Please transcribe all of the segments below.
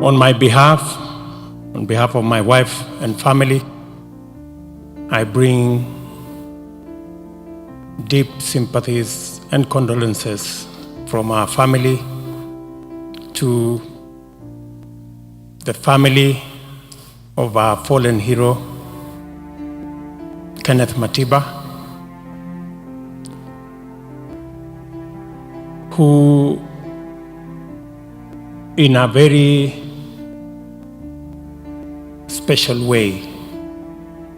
On my behalf, on behalf of my wife and family, I bring deep sympathies and condolences from our family to the family of our fallen hero, Kenneth Matiba, who in a very special way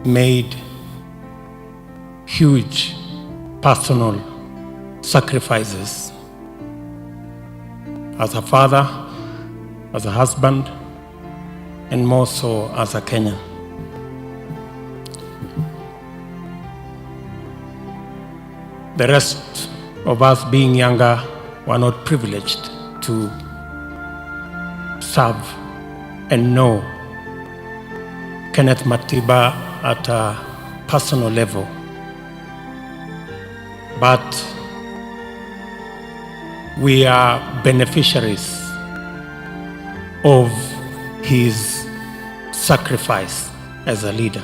made huge personal sacrifices as a father, as a husband, and more so as a Kenyan. The rest of us being younger were not privileged to serve and know Kenneth Matiba at a personal level. But we are beneficiaries of his sacrifice as a leader.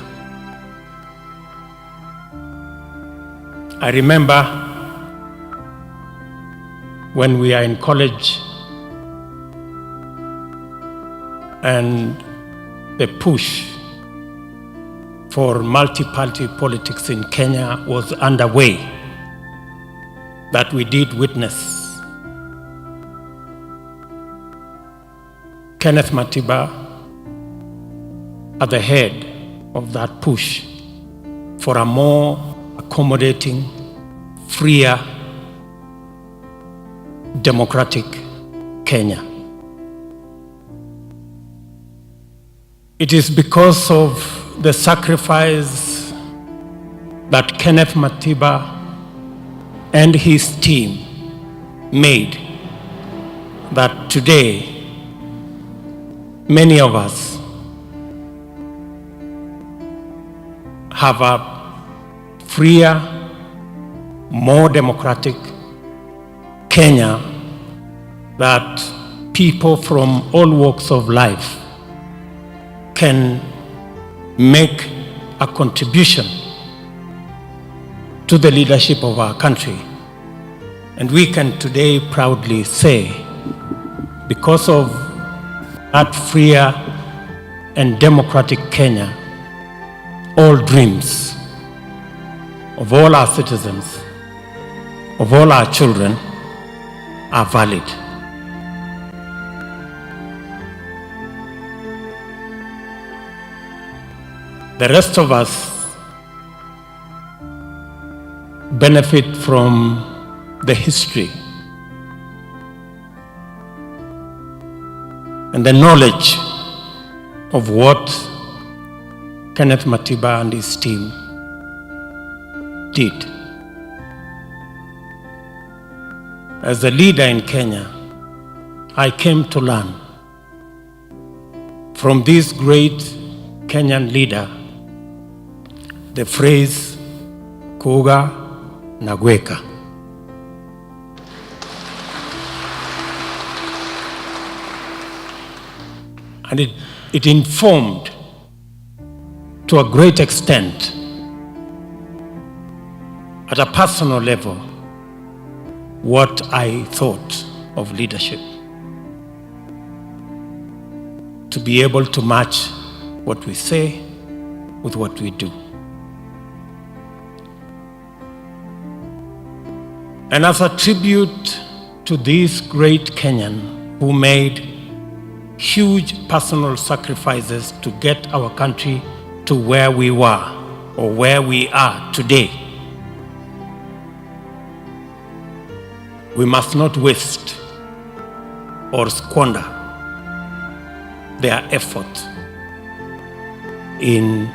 I remember when we are in college and the push for multi-party politics in Kenya was underway, that we did witness Kenneth Matiba at the head of that push for a more accommodating, freer, democratic Kenya. It is because of the sacrifice that Kenneth Matiba and his team made that today many of us have a freer, more democratic Kenya, that people from all walks of life can make a contribution to the leadership of our country. And we can today proudly say, because of that freer and democratic Kenya, all dreams of all our citizens, of all our children, are valid. The rest of us benefit from the history and the knowledge of what Kenneth Matiba and his team did. As a leader in Kenya, I came to learn from this great Kenyan leader the phrase kuga na gweka. And it informed to a great extent at a personal level what I thought of leadership. To be able to match what we say with what we do. And as a tribute to this great Kenyan who made huge personal sacrifices to get our country to where we were or where we are today, we must not waste or squander their effort in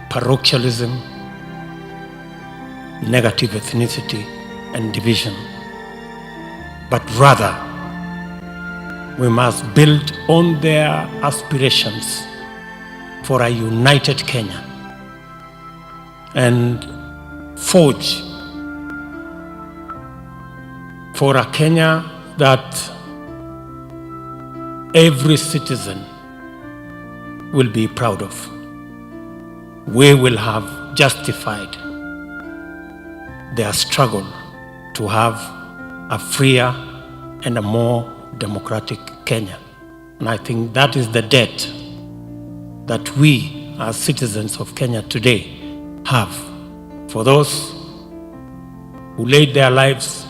parochialism, negative ethnicity, and division. But rather, we must build on their aspirations for a united Kenya and forge for a Kenya that every citizen will be proud of. We will have justified their struggle to have a freer and a more democratic Kenya. And I think that is the debt that we as citizens of Kenya today have for those who laid their lives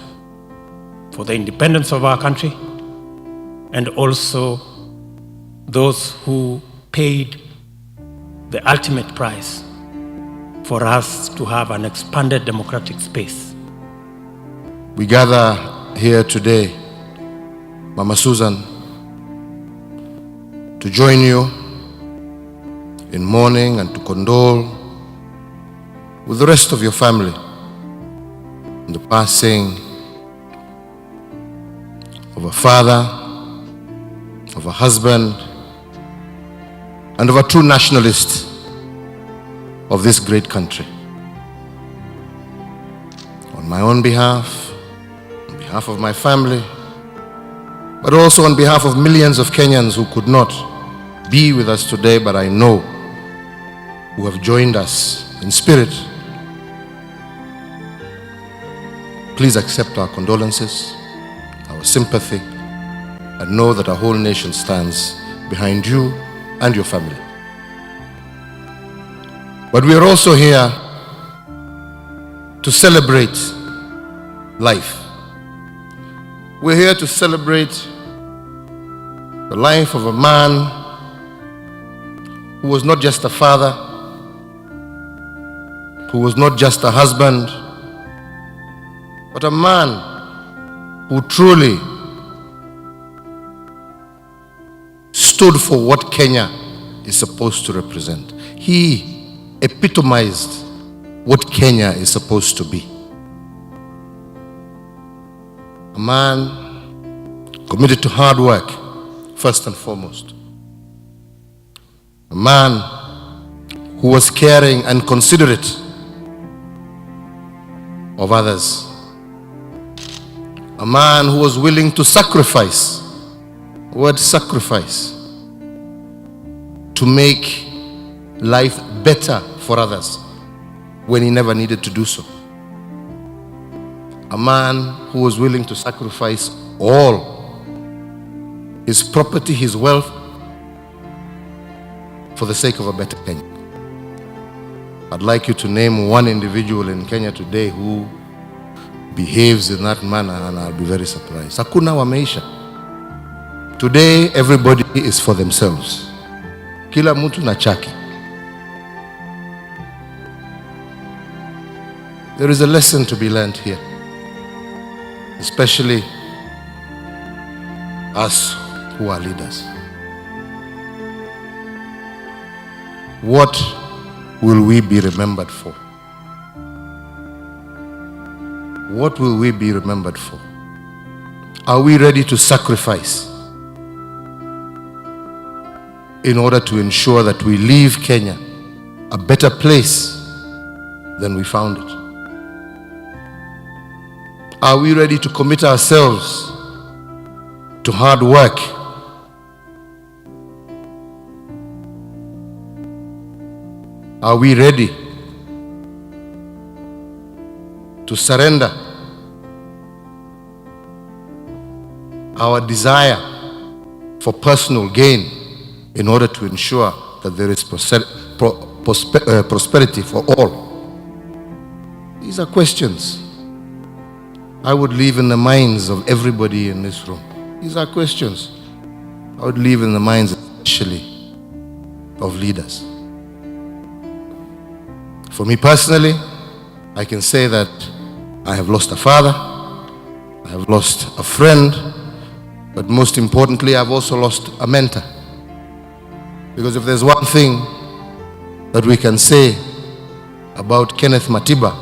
for the independence of our country, and also those who paid the ultimate price for us to have an expanded democratic space. We gather here today, Mama Susan, to join you in mourning and to condole with the rest of your family in the passing of a father, of a husband, and of a true nationalist of this great country. On my own behalf, on behalf of my family, but also on behalf of millions of Kenyans who could not be with us today, but I know who have joined us in spirit, please accept our condolences, our sympathy, and know that our whole nation stands behind you and your family. But we are also here to celebrate life. We're here to celebrate the life of a man who was not just a father, who was not just a husband, but a man who truly stood for what Kenya is supposed to represent. He epitomized what Kenya is supposed to be. A man committed to hard work, first and foremost. A man who was caring and considerate of others. A man who was willing to sacrifice, the word sacrifice, to make life better for others when he never needed to do so. A man who was willing to sacrifice all his property, his wealth, for the sake of a better Kenya. I'd like you to name one individual in Kenya today who behaves in that manner, and I'll be very surprised. Hakuna wameisha. Today, everybody is for themselves. Kila mtu na chake. There is a lesson to be learned here, especially us who are leaders. What will we be remembered for? What will we be remembered for? Are we ready to sacrifice in order to ensure that we leave Kenya a better place than we found it? Are we ready to commit ourselves to hard work? Are we ready to surrender our desire for personal gain in order to ensure that there is prosperity for all? These are questions I would leave in the minds of everybody in this room. These are questions I would leave in the minds especially of leaders. For me personally, I can say that I have lost a father, I have lost a friend, but most importantly, I've also lost a mentor. Because if there's one thing that we can say about Kenneth Matiba,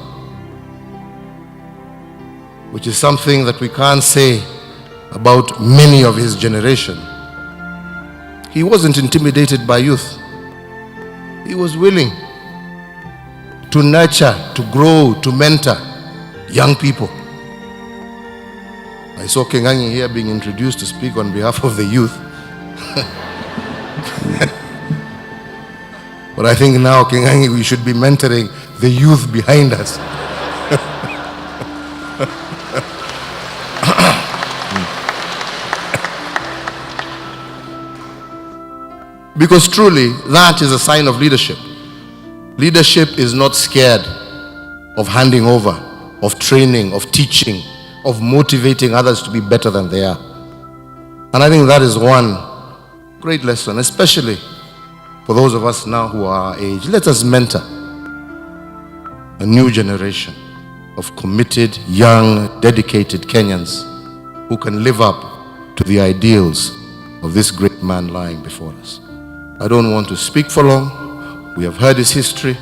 which is something that we can't say about many of his generation, he wasn't intimidated by youth. He was willing to nurture, to grow, to mentor young people. I saw Kengangi here being introduced to speak on behalf of the youth. But I think now, Kingangi, we should be mentoring the youth behind us. Because truly, that is a sign of leadership. Leadership is not scared of handing over, of training, of teaching, of motivating others to be better than they are. And I think that is one great lesson, especially for those of us now who are our age. Let us mentor a new generation of committed, young, dedicated Kenyans who can live up to the ideals of this great man lying before us. I don't want to speak for long. We have heard his history.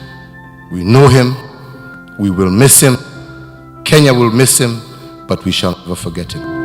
We know him. We will miss him. Kenya will miss him, but we shall never forget him.